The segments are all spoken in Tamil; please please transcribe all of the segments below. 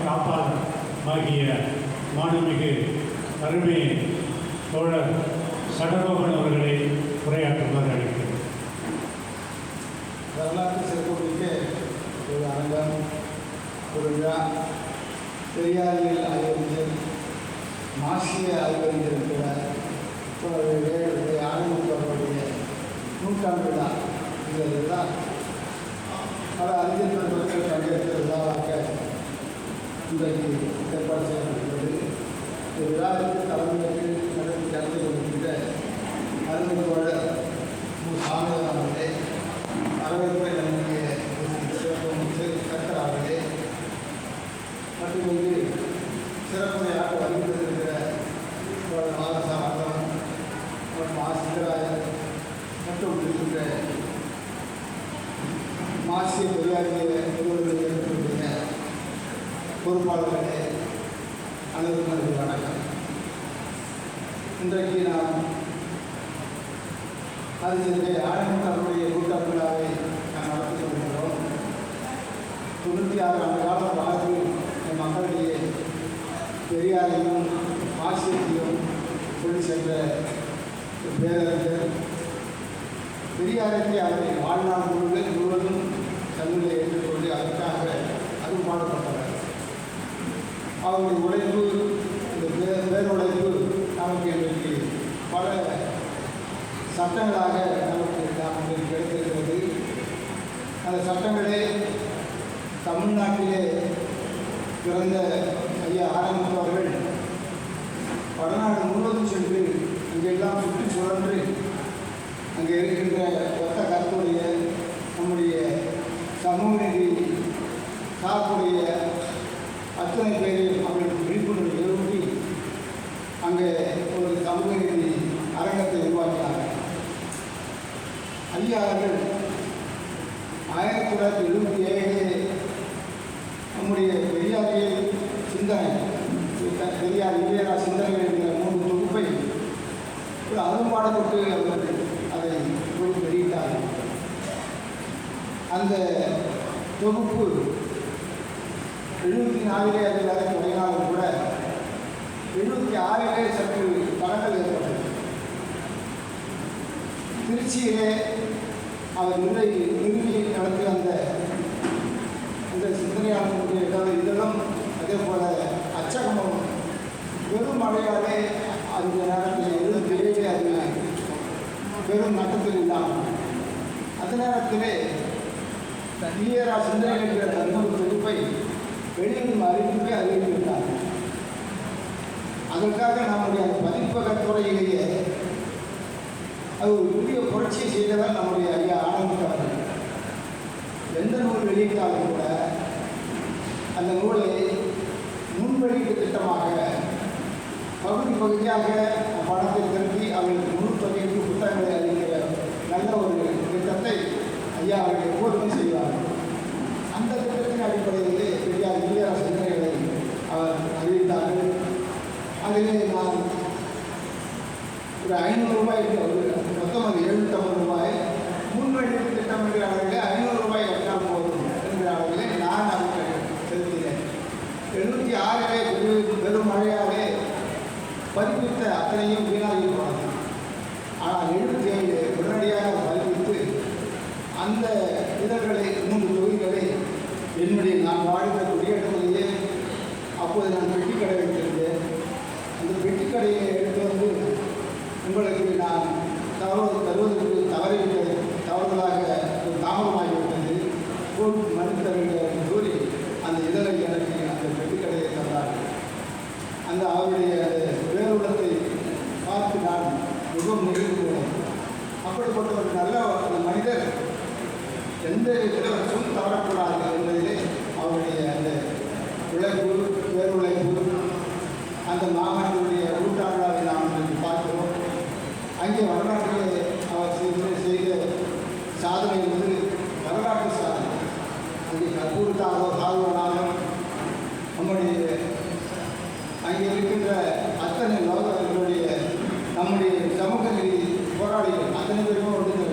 காப்பாளர் ஆகிய மாண்புமிகு அருமை தோழர் சடகோபன் அவர்களை உரையாற்றுமாறு அழைக்கிறேன். வரலாற்று சிறப்புமிக்க ஒரு அரங்கம், ஒரு விழா. பெரியாரியல் ஆய்வறிஞர், மார்க்சிய ஆய்வறிஞர் இருக்கிறார். ஆரம்பித்தவருடைய நூற்றாண்டு விழா. இந்த விழா பல அறிஞர்கள் மக்கள் பங்கேற்ற விழாவாக இன்றைக்கு ஏற்பாடு செய்யப்பட்டுள்ளது. இந்த விழாவிற்கு தலைமையேற்று நடத்தி கொண்டிருக்கின்ற அருமை தோழர் சாமியார் அவர்களே, வரவேற்பை நம்முடைய சக்கர் அவர்களே, மற்றும் இங்கு சிறப்புரையாக வருகின்றிருக்கிற மாதசாமன் மற்றும் ஆசிரியராயர் மற்றும் இருக்கின்ற மார்க்சிய பெரியாரிய நிறுவனங்களுடைய பொறுப்பாளர்களே, அனைவருக்கும் வணக்கம். இன்றைக்கு நாம் அறிஞர் ஆனந்தனுடைய நூற்றாண்டு விழாவை நாம் நடத்தி கொண்டிருக்கிறோம். 96 ஆண்டு காலம் வாழ்ந்து என் மக்களிடையே பெரியாரையும் மார்க்சியத்தையும் கொண்டு சென்ற பேரறிஞர். பெரியாரத்தை அவரை வாழ்நாள் முழுவதும் தன்னிலை ஏற்றுக்கொண்டு அதற்காக அரும்பாடுபட்டவர். அவருடைய உழைப்பு, இந்த பேருழைப்பு நமக்கு இன்றைக்கு பல சட்டங்களாக நமக்கு கிடைத்திருக்கிறது. அந்த சட்டங்களே தமிழ்நாட்டிலே பிறந்த ஐயா ஆனந்த் அவர்கள் வடநாடு முழுவதும் சென்று அங்கெல்லாம் சுற்றி சுழன்று அங்கே இருக்கின்ற ஒத்த கருத்துடைய நம்முடைய சமூக நீதி சார்புடைய அத்தனை பேரையும் அவர்களுக்கு விழிப்புணர்வு எழுப்பி அங்கே ஒரு சமூக நீதி அரங்கத்தை உருவாக்கினார்கள். ஐயா அவர்கள் 1977 நம்முடைய பெரியாரியல் சிந்தனை, பெரியார் ஈவேரா சிந்தனை என்கிற 3 தொகுப்பை ஒரு அரும்பாடுபட்டு அவர்கள் அதை வெளியிட்டார்கள். அந்த தொகுப்பு 74 அது வரை தொடங்கினாலும் கூட 76 சற்று தடங்கள் ஏற்பட்டது. திருச்சியிலே அவர் நிறுவி நடத்திய அந்த சிந்தனையாளர்களுடைய இதெல்லாம் அதே போல அச்சகமும் பெரும் மழையாலே அந்த நேரத்தில் 77 அது பெரும் நட்டத்தில் இல்லாமல் அந்த நேரத்திலே ஈவேரா சிந்தனை என்கிற தன்னொரு தொகுப்பை வெளியிடும் அறிவிப்பை அறிவித்துவிட்டார். அதற்காக நம்முடைய பதிப்பகத்துறையிலேயே அது ஒரு புதிய புரட்சியை செய்தவர் நம்முடைய ஐயா ஆனந்த் அவர்கள். எந்த நூல் வெளியிட்டாலும் கூட அந்த நூலை முன்வெளியீட்டு திட்டமாக பகுதியாக பணத்தை திரட்டி அவர்களுக்கு முழு தொகைக்கு புத்தகங்களை அளிக்கிற நல்ல ஒரு திட்டத்தை ஐயா அவர்கள் எப்போதுமே செய்வார்கள். அந்த திட்டத்தின் அடிப்படையிலே பெரியார் ஈவேரா சிந்தனைகளை அவர் அறிவித்தார்கள். அதிலே நான் ஒரு 500 ரூபாய் மொத்தம் அது 750 ரூபாய் முன்வெளியீட்டு திட்டம் என்கிற அளவிலே 500 ரூபாய் கட்டால் போதும் என்கிற அளவிலே நான் அதை செலுத்தினேன். 76 பெரும் மழையாலே பதிப்பித்த அத்தனையும் வீணாகி போனது. ஆனால் 77 உடனடியாக பதிப்பித்து அந்த இதழ்களை 3 தொகுதிகளை என்னுடைய நான் வாழ்ந்த குடியேற்றத்திலேயே அப்போது நான் பெட்டிக்கடை வைத்திருந்தேன். அந்த பெட்டிக்கடையை எடுத்து வந்து உங்களுக்கு நான் தருவதற்கு தவறிவிட்டது, தவறுதலாக ஒரு தாமதமாகிவிட்டது, கோர்ட் மறுத்தவர்கள் கூறி அந்த இதழை எனக்கு அந்த பெட்டிக்கடையை தந்தார்கள். அந்த அவருடைய வேறுள்ளத்தை பார்த்து நான் மிகவும் நெகிழ்ந்து போனேன். அப்படிப்பட்ட ஒரு நல்ல ஒரு மனிதர் எந்த இதிலும் தவறக்கூடாது என்பதிலே அவருடைய அந்த உழைப்பு, பேருழைப்பு, அந்த மாமன்னருடைய நூற்றாண்டாவை நாம் இன்றைக்கு பார்க்கிறோம். அங்கே வரலாற்றிலே அவர் செய்த சாதனை என்பது வரலாற்று சாதனை. அங்கே கற்பூரத்தாகவோ சாதனாலும் நம்முடைய அங்கே இருக்கின்ற அத்தனை லோகர்களுடைய நம்முடைய சமூக நீதி போராளிகள் அத்தனை பேருமே ஒன்று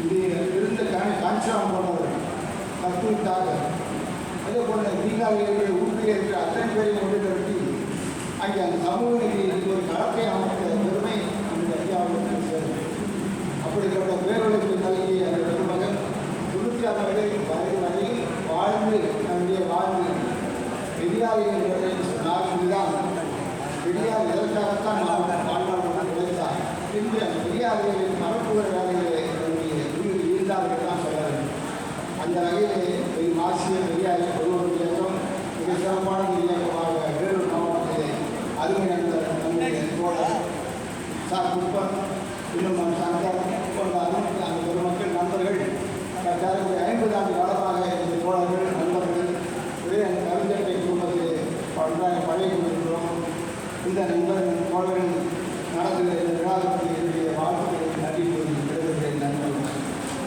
இங்கே இருந்த காஞ்சிராம் போன்றவர் கற்பூரத்தாக அதே போல தீனாளிகளுடைய உறுப்பில் இருக்கிற அத்தனை பேரையும் கொண்டு நிறுத்தி அங்கே அந்த சமூக நீதிக்கு ஒரு களத்தை அமைத்த பெருமை அந்த ஐயாவுக்கு சேரும். அப்படிப்பட்ட பேரொழிப்பு நல்கி அந்த பெருமகன் 96 வரையில் வாழ்ந்து நம்முடைய வாழ்ந்து பெரியார் என்பதை சொன்னால் இதுதான் பெரியார் இதற்காகத்தான் நாம் வாழ்நாள் உழைத்தார் என்று அந்த பெரியார்களின் மரப்புற வேலைகளை நம்முடைய உயிர் இருந்தார்கள் தான் சொல்ல வேண்டும். அந்த வகையிலே மாசிய பெரியார் ஒருவர் இயக்கம் மிக சிறப்பான ஒரு இயக்கமாக வேலூர் மாவட்டத்திலே அருமை அந்த நம்முடைய தோழர் சார் குப்பன்